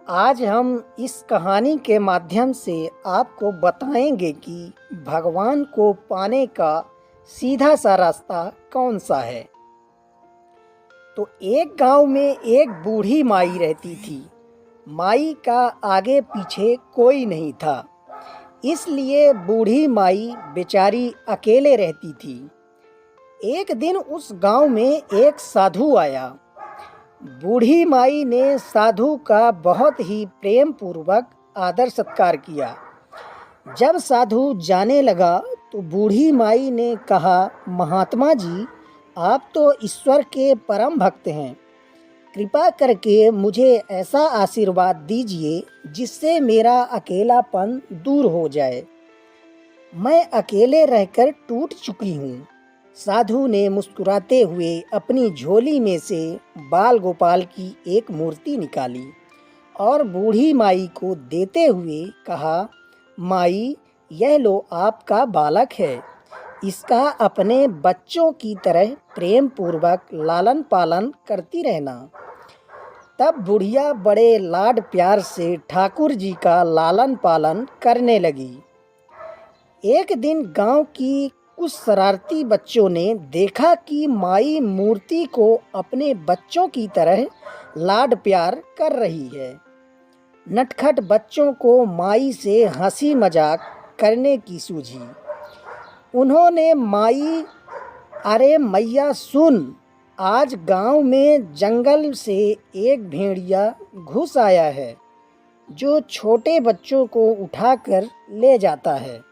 आज हम इस कहानी के माध्यम से आपको बताएंगे कि भगवान को पाने का सीधा सा रास्ता कौन सा है। तो एक गांव में एक बूढ़ी माई रहती थी। माई का आगे पीछे कोई नहीं था, इसलिए बूढ़ी माई बेचारी अकेले रहती थी। एक दिन उस गांव में एक साधु आया। बूढ़ी माई ने साधु का बहुत ही प्रेम पूर्वक आदर सत्कार किया। जब साधु जाने लगा तो बूढ़ी माई ने कहा, महात्मा जी, आप तो ईश्वर के परम भक्त हैं। कृपा करके मुझे ऐसा आशीर्वाद दीजिए जिससे मेरा अकेलापन दूर हो जाए। मैं अकेले रहकर टूट चुकी हूँ। साधु ने मुस्कुराते हुए अपनी झोली में से बाल गोपाल की एक मूर्ति निकाली और बूढ़ी माई को देते हुए कहा, माई, यह लो आपका बालक है। इसका अपने बच्चों की तरह प्रेम पूर्वक लालन पालन करती रहना। तब बुढ़िया बड़े लाड प्यार से ठाकुर जी का लालन पालन करने लगी। एक दिन गांव की कुछ शरारती बच्चों ने देखा कि माई मूर्ति को अपने बच्चों की तरह लाड प्यार कर रही है। नटखट बच्चों को माई से हंसी मजाक करने की सूझी। उन्होंने माई, अरे मैया सुन, आज गांव में जंगल से एक भेड़िया घुस आया है जो छोटे बच्चों को उठाकर ले जाता है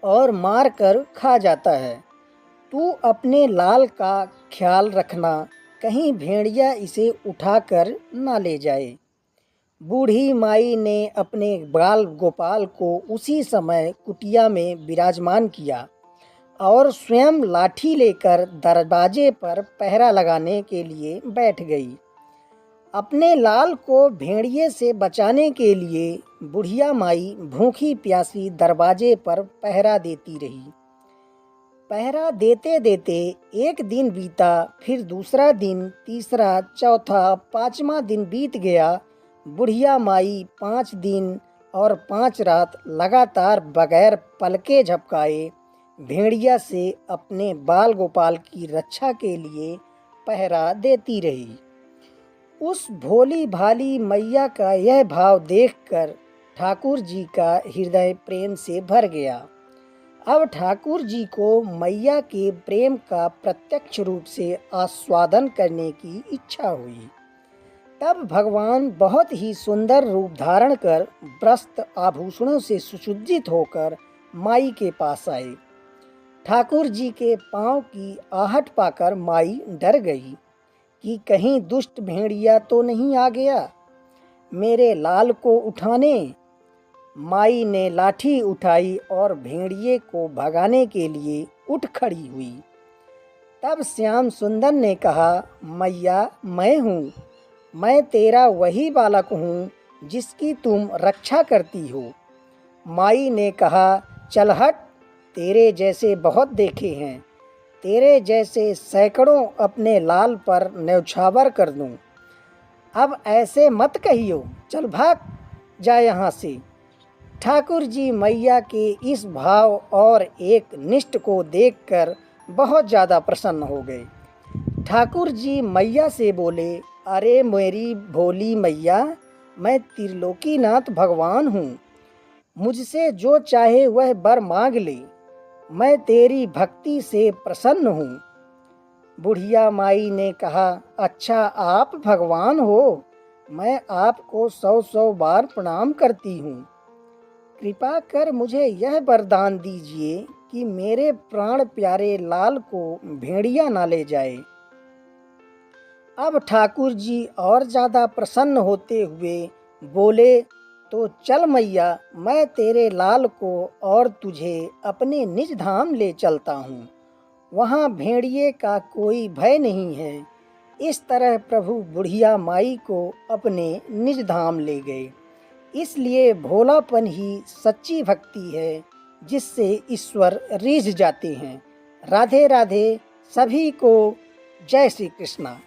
और मार कर खा जाता है। तू अपने लाल का ख्याल रखना, कहीं भेड़िया इसे उठाकर ना ले जाए। बूढ़ी माई ने अपने बाल गोपाल को उसी समय कुटिया में विराजमान किया और स्वयं लाठी लेकर दरवाजे पर पहरा लगाने के लिए बैठ गई। अपने लाल को भेड़िए से बचाने के लिए बुढ़िया माई भूखी प्यासी दरवाजे पर पहरा देती रही। पहरा देते देते एक दिन बीता, फिर दूसरा दिन, तीसरा, चौथा, पांचवा दिन बीत गया। बुढ़िया माई 5 दिन और 5 रात लगातार बगैर पलके झपकाए भेड़िया से अपने बाल गोपाल की रक्षा के लिए पहरा देती रही। उस भोली भाली मैया का यह भाव देखकर ठाकुर जी का हृदय प्रेम से भर गया। अब ठाकुर जी को मैया के प्रेम का प्रत्यक्ष रूप से आस्वादन करने की इच्छा हुई। तब भगवान बहुत ही सुंदर रूप धारण कर वस्त्र आभूषणों से सुसज्जित होकर माई के पास आए। ठाकुर जी के पांव की आहट पाकर माई डर गई कि कहीं दुष्ट भेड़िया तो नहीं आ गया मेरे लाल को उठाने। माई ने लाठी उठाई और भेड़िए को भगाने के लिए उठ खड़ी हुई। तब श्याम सुंदर ने कहा, मैया, मैं हूँ, मैं तेरा वही बालक हूँ जिसकी तुम रक्षा करती हो। माई ने कहा, चल हट, तेरे जैसे बहुत देखे हैं, तेरे जैसे सैकड़ों अपने लाल पर न्यौछावर कर दूं। अब ऐसे मत कहियो, चल भाग जा यहाँ से। ठाकुर जी मैया के इस भाव और एक निष्ठ को देखकर बहुत ज़्यादा प्रसन्न हो गए। ठाकुर जी मैया से बोले, अरे मेरी भोली मैया, मैं त्रिलोकीनाथ भगवान हूँ, मुझसे जो चाहे वह वर मांग ले, मैं तेरी भक्ति से प्रसन्न हूँ। बुढ़िया माई ने कहा, अच्छा आप भगवान हो, मैं आपको 100 बार प्रणाम करती हूँ। कृपा कर मुझे यह वरदान दीजिए कि मेरे प्राण प्यारे लाल को भेड़िया ना ले जाए। अब ठाकुर जी और ज़्यादा प्रसन्न होते हुए बोले, तो चल मैया, मैं तेरे लाल को और तुझे अपने निज धाम ले चलता हूँ, वहाँ भेड़िए का कोई भय नहीं है। इस तरह प्रभु बुढ़िया माई को अपने निज धाम ले गए। इसलिए भोलापन ही सच्ची भक्ति है जिससे ईश्वर रीझ जाते हैं। राधे राधे, सभी को जय श्री कृष्णा।